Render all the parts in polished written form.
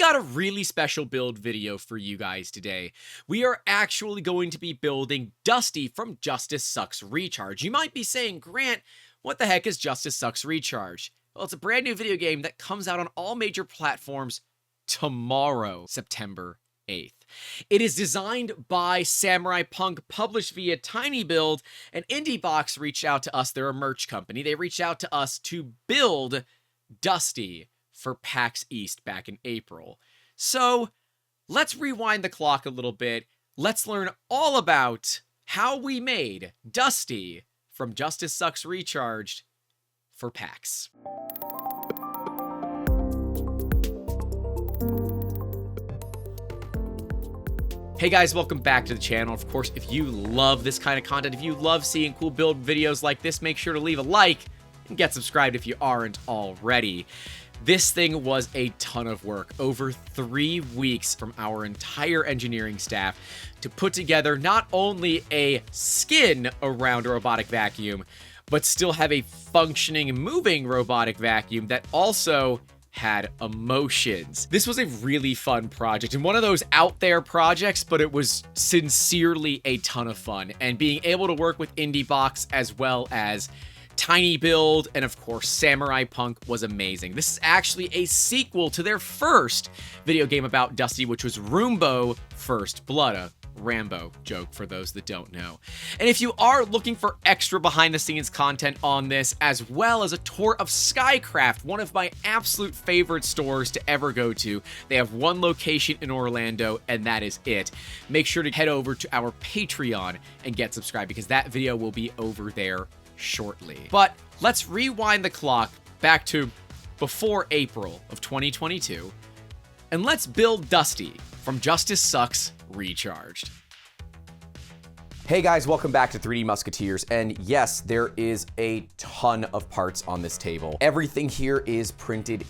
got a really special build video for you guys today. We are actually going to be building Dusty from Justice Sucks Recharge. You might be saying, Grant, what the heck is Justice Sucks Recharge? Well, it's a brand new video game that comes out on all major platforms tomorrow, September 8th. It is designed by Samurai Punk, published via tinybuild, and IndieBox reached out to us. They're a merch company. They reached out to us to build Dusty for Pax East back in April. So let's rewind the clock a little bit. Let's learn all about how we made Dusty from Justice Sucks Recharged for Pax. Hey guys, welcome back to the channel. Of course, if you love this kind of content, if you love seeing cool build videos like this, make sure to leave a like and get subscribed if you aren't already. This thing was a ton of work, over 3 weeks from our entire engineering staff to put together not only a skin around a robotic vacuum, but still have a functioning, moving robotic vacuum that also had emotions. This was a really fun project and one of those out there projects, but it was sincerely a ton of fun. And being able to work with IndieBox as well as tinybuild and of course Samurai Punk was amazing. This is actually a sequel to their first video game about Dusty, which was Roombo First Blood, a Rambo joke for those that don't know. And if you are looking for extra behind the scenes content on this, as well as a tour of Skycraft, one of my absolute favorite stores to ever go to, they have one location in Orlando and that is it. Make sure to head over to our Patreon and get subscribed because that video will be over there shortly. But let's rewind the clock back to before April of 2022 and let's build Dusty from Justice Sucks Recharged. Hey guys, welcome back to 3D Musketeers, and yes, there is a ton of parts on this table. Everything here is printed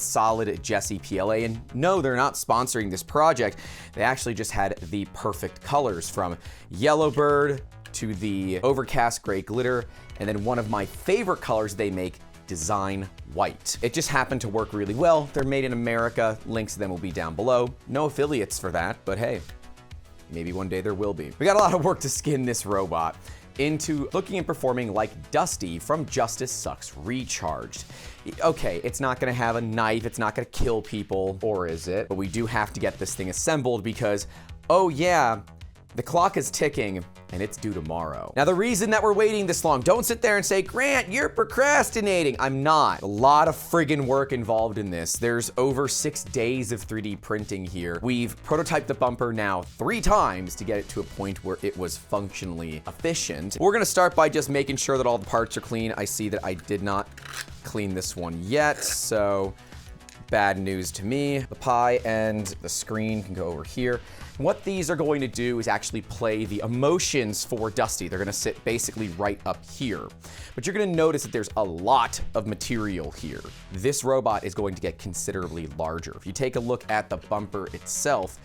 solid Jesse PLA, and no, they're not sponsoring this project. They actually just had the perfect colors from Yellowbird to the overcast gray glitter, and then one of my favorite colors they make, Design White. It just happened to work really well. They're made in America. Links to them will be down below. No affiliates for that, but hey, maybe one day there will be. We got a lot of work to skin this robot into looking and performing like Dusty from Justice Sucks Recharged. Okay, it's not gonna have a knife, it's not gonna kill people, or is it? But we do have to get this thing assembled because, oh yeah, the clock is ticking and it's due tomorrow. Now, the reason that we're waiting this long, don't sit there and say, Grant, you're procrastinating. I'm not. A lot of friggin' work involved in this. There's over 6 days of 3D printing here. We've prototyped the bumper now 3 times to get it to a point where it was functionally efficient. We're gonna start by just making sure that all the parts are clean. I see that I did not clean this one yet, so bad news to me. The pie and the screen can go over here. What these are going to do is actually play the emotions for Dusty. They're gonna sit basically right up here. But you're gonna notice that there's a lot of material here. This robot is going to get considerably larger. If you take a look at the bumper itself,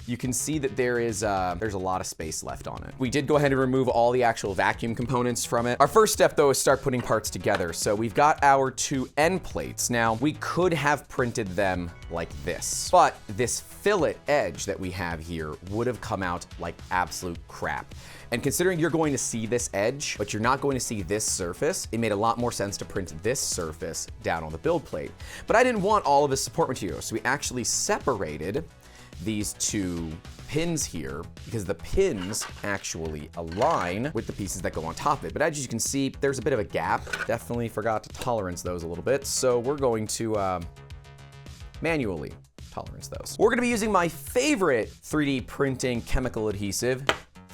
you can see that there's a lot of space left on it. We did go ahead and remove all the actual vacuum components from it. Our first step though is start putting parts together. So we've got our 2 end plates. Now we could have printed them like this, but this fillet edge that we have here would have come out like absolute crap. And considering you're going to see this edge, but you're not going to see this surface, it made a lot more sense to print this surface down on the build plate. But I didn't want all of this support material, so we actually separated these 2 pins here because the pins actually align with the pieces that go on top of it. But as you can see, there's a bit of a gap. Definitely forgot to tolerance those a little bit. So we're going to manually tolerance those. We're gonna be using my favorite 3D printing chemical adhesive,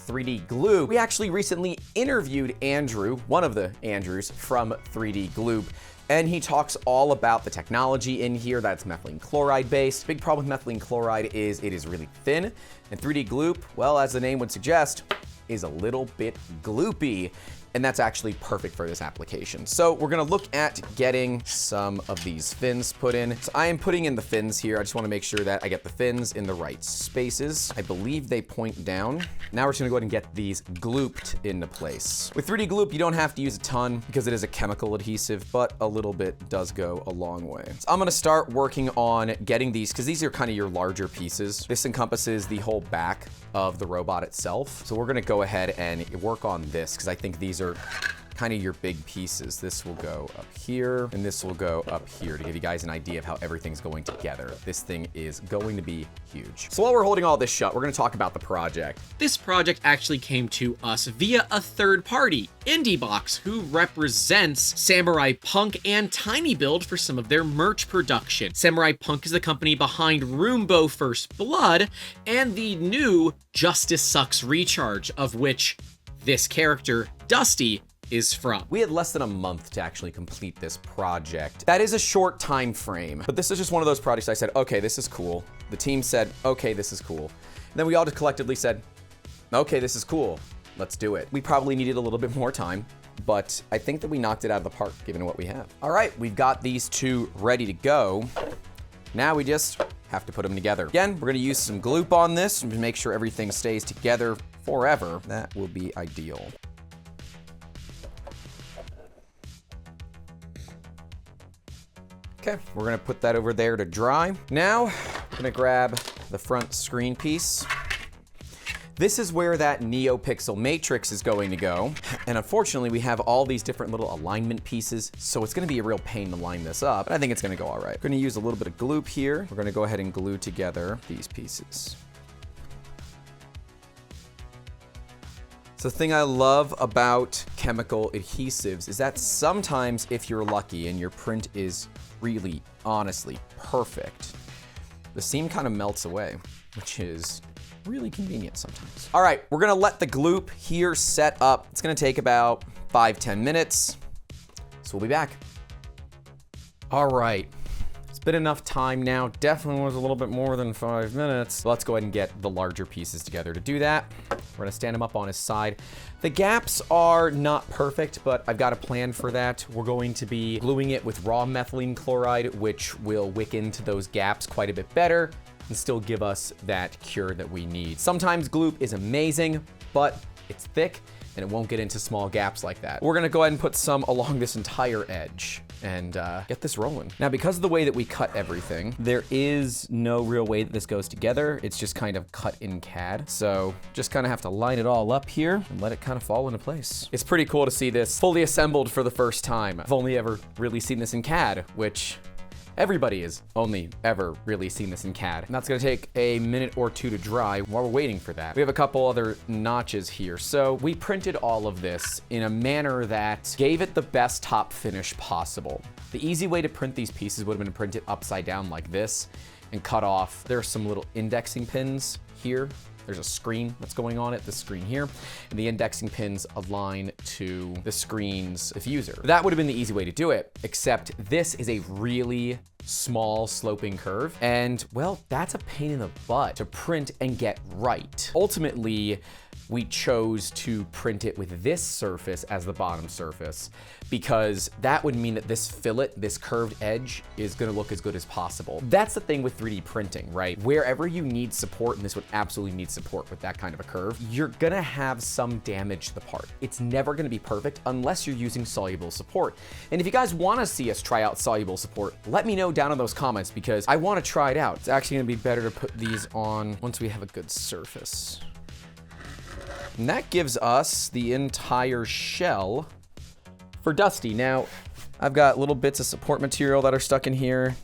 3D glue. We actually recently interviewed Andrew, one of the Andrews from 3D Glue, and he talks all about the technology in here, that's methylene chloride based. Big problem with methylene chloride is it is really thin, and 3D Gloop, well, as the name would suggest, is a little bit gloopy. and that's actually perfect for this application. So we're gonna look at getting some of these fins put in. So I am putting in the fins here. I just wanna make sure that I get the fins in the right spaces. I believe they point down. Now we're just gonna go ahead and get these glooped into place. With 3D gloop, you don't have to use a ton because it is a chemical adhesive, but a little bit does go a long way. So I'm gonna start working on getting these, because these are kind of your larger pieces. This encompasses the whole back of the robot itself. So we're gonna go ahead and work on this, because I think these are kind of your big pieces. This will go up here, and this will go up here to give you guys an idea of how everything's going together. This thing is going to be huge. So while we're holding all this shut, we're gonna talk about the project. This project actually came to us via a third party, IndieBox, who represents Samurai Punk and Tiny Build for some of their merch production. Samurai Punk is the company behind Roombo First Blood and the new Justice Sucks Recharge, of which this character, Dusty, is from. We had less than a month to actually complete this project. That is a short time frame, but this is just one of those projects I said, okay, this is cool. The team said, okay, this is cool. And then we all just collectively said, okay, this is cool. Let's do it. We probably needed a little bit more time, but I think that we knocked it out of the park given what we have. All right, we've got these two ready to go. Now we just have to put them together. Again, we're gonna use some gloop on this to make sure everything stays together forever. That will be ideal. Okay, we're gonna put that over there to dry. Now, I'm gonna grab the front screen piece. This is where that NeoPixel matrix is going to go. And unfortunately, we have all these different little alignment pieces, so it's gonna be a real pain to line this up, but I think it's gonna go all right. We're gonna use a little bit of gloop here. We're gonna go ahead and glue together these pieces. So the thing I love about chemical adhesives is that sometimes if you're lucky and your print is really, honestly perfect, the seam kind of melts away, which is really convenient sometimes. All right, we're gonna let the gloop here set up. It's gonna take about 5-10 minutes, so we'll be back. All right, it's been enough time now. Definitely was a little bit more than 5 minutes. Let's go ahead and get the larger pieces together. To do that, we're gonna stand him up on his side. The gaps are not perfect, but I've got a plan for that. We're going to be gluing it with raw methylene chloride, which will wick into those gaps quite a bit better and still give us that cure that we need. Sometimes gloop is amazing, but it's thick and it won't get into small gaps like that. We're gonna go ahead and put some along this entire edge and get this rolling. Now, because of the way that we cut everything, there is no real way that this goes together. It's just kind of cut in CAD. So just kind of have to line it all up here and let it kind of fall into place. It's pretty cool to see this fully assembled for the first time. I've only ever really seen this in CAD, which everybody has only ever really seen this in CAD. And that's gonna take a minute or two to dry. While we're waiting for that, we have a couple other notches here. So we printed all of this in a manner that gave it the best top finish possible. The easy way to print these pieces would have been to print it upside down like this and cut off. There are some little indexing pins here. There's a screen that's going on it, this screen here, and the indexing pins align to the screen's diffuser. That would have been the easy way to do it, except this is a really small sloping curve, and well, that's a pain in the butt to print and get right. Ultimately, we chose to print it with this surface as the bottom surface because that would mean that this fillet, this curved edge, is gonna look as good as possible. That's the thing with 3D printing, right? Wherever you need support, and this would absolutely need support with that kind of a curve, you're gonna have some damage to the part. It's never gonna be perfect unless you're using soluble support. And if you guys wanna see us try out soluble support, let me know down in those comments because I wanna try it out. It's actually gonna be better to put these on once we have a good surface. And that gives us the entire shell for Dusty. Now, I've got little bits of support material that are stuck in here.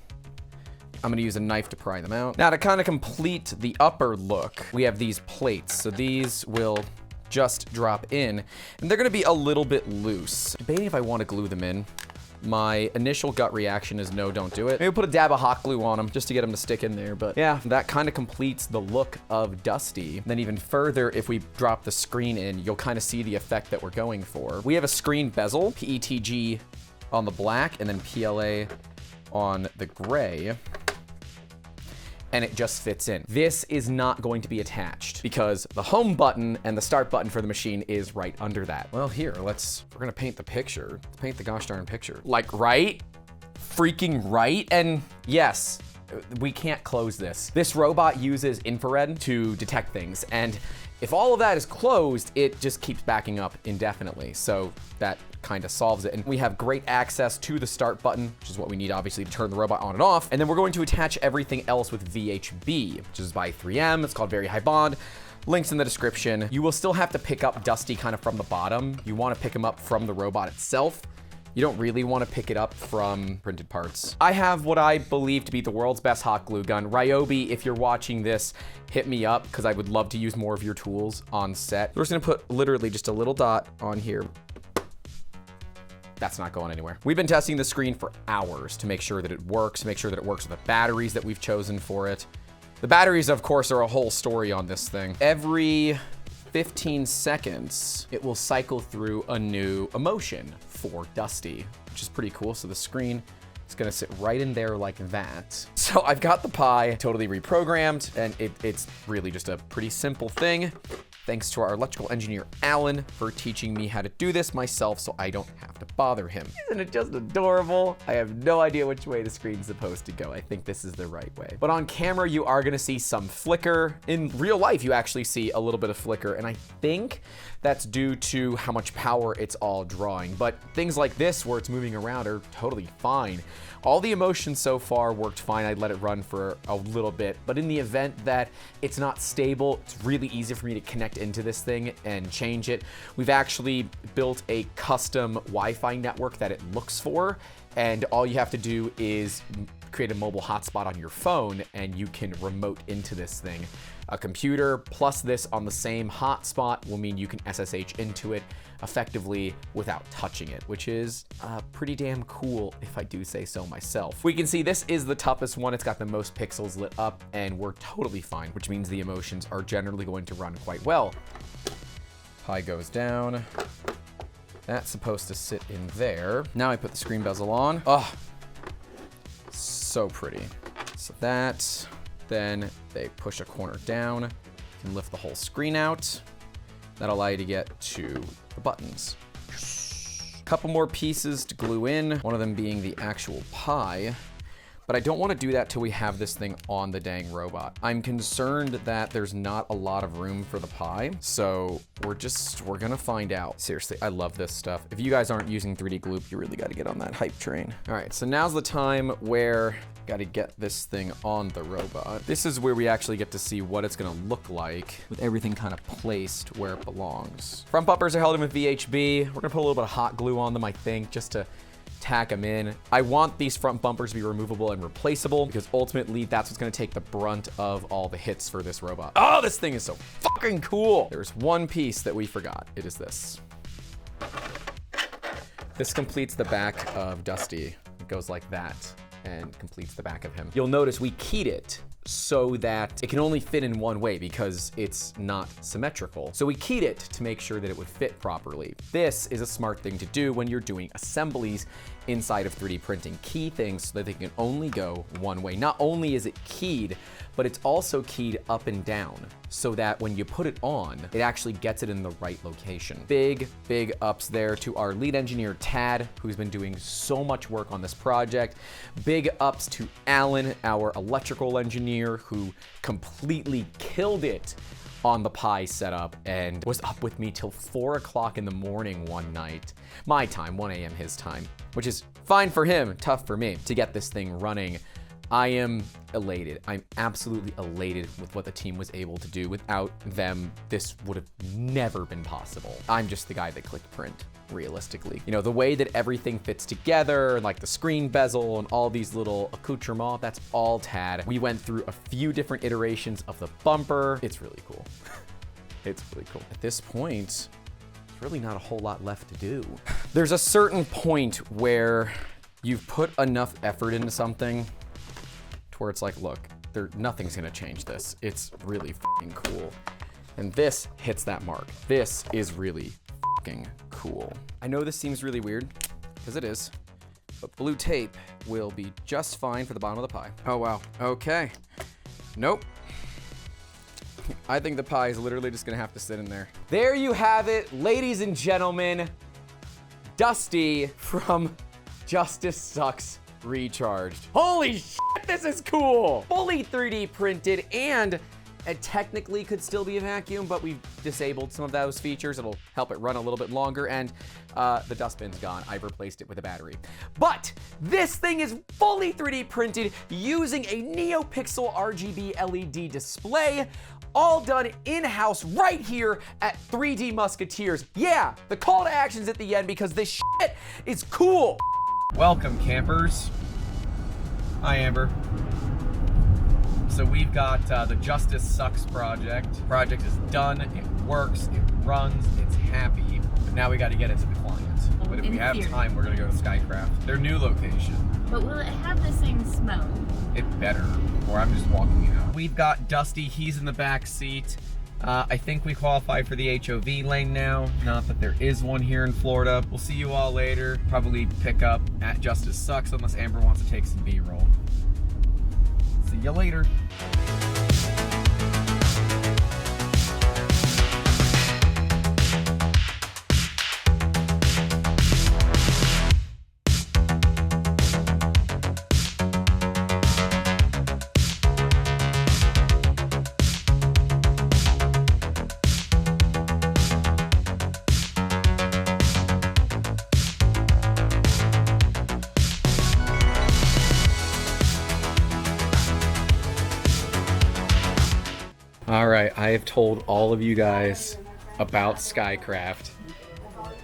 I'm gonna use a knife to pry them out. Now, to kind of complete the upper look, we have these plates. So these will just drop in, and they're gonna be a little bit loose. Debating if I wanna glue them in. My initial gut reaction is no, don't do it. Maybe put a dab of hot glue on them just to get them to stick in there. But yeah, that kind of completes the look of Dusty. Then even further, if we drop the screen in, you'll kind of see the effect that we're going for. We have a screen bezel, PETG on the black, and then PLA on the gray. and it just fits in. This is not going to be attached because the home button and the start button for the machine is right under that. Well, here, we're gonna paint the picture. Let's paint the gosh darn picture. Like, right? Freaking right? And yes, we can't close this. This robot uses infrared to detect things, and if all of that is closed, it just keeps backing up indefinitely. So that kind of solves it. And we have great access to the start button, which is what we need, obviously, to turn the robot on and off. And then we're going to attach everything else with VHB, which is by 3M. It's called Very High Bond. Links in the description. You will still have to pick up Dusty kind of from the bottom. You want to pick him up from the robot itself. You don't really want to pick it up from printed parts. I have what I believe to be the world's best hot glue gun. Ryobi, if you're watching this, hit me up because I would love to use more of your tools on set. We're just gonna put literally just a little dot on here. That's not going anywhere. We've been testing the screen for hours to make sure that it works, with the batteries that we've chosen for it. The batteries, of course, are a whole story on this thing. Every 15 seconds, it will cycle through a new emotion for Dusty, which is pretty cool. So the screen is gonna sit right in there like that. So I've got the Pi totally reprogrammed, and it's really just a pretty simple thing. Thanks to our electrical engineer, Alan, for teaching me how to do this myself so I don't have to bother him. Isn't it just adorable? I have no idea which way the screen's supposed to go. I think this is the right way. But on camera, you are gonna see some flicker. In real life, you actually see a little bit of flicker, and I think that's due to how much power it's all drawing. But things like this, where it's moving around, are totally fine. All the emotions so far worked fine. I'd let it run for a little bit, but in the event that it's not stable, it's really easy for me to connect into this thing and change it. We've actually built a custom Wi-Fi network that it looks for, and all you have to do is create a mobile hotspot on your phone and you can remote into this thing. A computer plus this on the same hotspot will mean you can SSH into it effectively without touching it, which is pretty damn cool if I do say so myself. We can see this is the toughest one. It's got the most pixels lit up, and we're totally fine, which means the emotions are generally going to run quite well. Pi goes down. That's supposed to sit in there. Now I put the screen bezel on. Oh, so pretty. So that, then they push a corner down. You can lift the whole screen out. That'll allow you to get to the buttons. A couple more pieces to glue in, one of them being the actual Pi. But I don't want to do that till we have this thing on the dang robot. I'm concerned that there's not a lot of room for the Pi, so we're gonna find out. Seriously, I love this stuff. If you guys aren't using 3D glue, you really got to get on that hype train. All right, so now's the time where got to get this thing on the robot. This is where we actually get to see what it's gonna look like with everything kind of placed where it belongs. Front bumpers are held in with VHB. We're gonna put a little bit of hot glue on them, I think, just to tack them in. I want these front bumpers to be removable and replaceable because ultimately that's what's gonna take the brunt of all the hits for this robot. Oh, this thing is so fucking cool. There's one piece that we forgot. It is this. This completes the back of Dusty. It goes like that and completes the back of him. You'll notice we keyed it so that it can only fit in one way because it's not symmetrical. So we keyed it to make sure that it would fit properly. This is a smart thing to do when you're doing assemblies inside of 3D printing. Key things so that they can only go one way. Not only is it keyed, but it's also keyed up and down so that when you put it on, it actually gets it in the right location. Big, big ups there to our lead engineer, Tad, who's been doing so much work on this project. Big ups to Alan, our electrical engineer, who completely killed it on the Pi setup and was up with me till 4 o'clock in the morning one night. My time, 1 a.m. his time, which is fine for him, tough for me to get this thing running. I am elated. I'm absolutely elated with what the team was able to do. Without them, this would have never been possible. I'm just the guy that clicked print, realistically. You know, the way that everything fits together, like the screen bezel and all these little accoutrements, that's all Tad. We went through a few different iterations of the bumper. It's really cool. It's really cool. At this point, there's really not a whole lot left to do. There's a certain point where you've put enough effort into something where it's like, look, nothing's gonna change this. It's really fucking cool. And this hits that mark. This is really fucking cool. I know this seems really weird, because it is, but blue tape will be just fine for the bottom of the Pi. Oh wow, okay. Nope. I think the pie is literally just gonna have to sit in there. There you have it, ladies and gentlemen. Dusty from Justice Sucks Recharged. Holy shit, this is cool! Fully 3D printed, and it technically could still be a vacuum, but we've disabled some of those features. It'll help it run a little bit longer, and the dustbin's gone. I've replaced it with a battery. But this thing is fully 3D printed using a NeoPixel RGB LED display, all done in-house right here at 3D Musketeers. Yeah, the call to action's at the end because this shit is cool. Welcome, campers. Hi, Amber. So we've got the Justice Sucks project. Project is done, it works, it runs, it's happy. But now we got to get it to the client. But if we have time, we're gonna go to Skycraft, their new location. But will it have the same smoke? It better, or I'm just walking it out. We've got Dusty, he's in the back seat. I think we qualify for the HOV lane now. Not that there is one here in Florida. We'll see you all later. Probably pick up at Justice Sucks unless Amber wants to take some B-roll. See you later. All right, I have told all of you guys about Skycraft,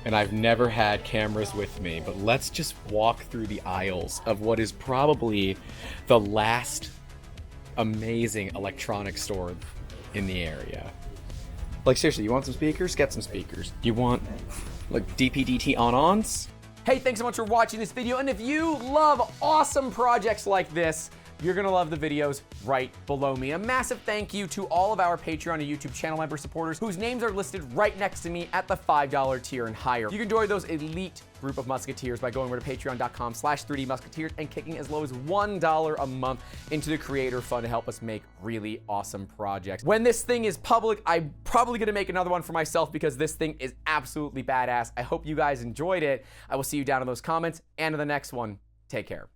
and I've never had cameras with me, but let's just walk through the aisles of what is probably the last amazing electronics store in the area. Like, seriously, you want some speakers? Get some speakers. You want, like, DP/DT on-ons? Hey, thanks so much for watching this video, and if you love awesome projects like this, you're gonna love the videos right below me. A massive thank you to all of our Patreon and YouTube channel member supporters whose names are listed right next to me at the $5 tier and higher. You can join those elite group of Musketeers by going over to patreon.com/3D Musketeers and kicking as low as $1 a month into the creator fund to help us make really awesome projects. When this thing is public, I'm probably gonna make another one for myself because this thing is absolutely badass. I hope you guys enjoyed it. I will see you down in those comments and in the next one. Take care.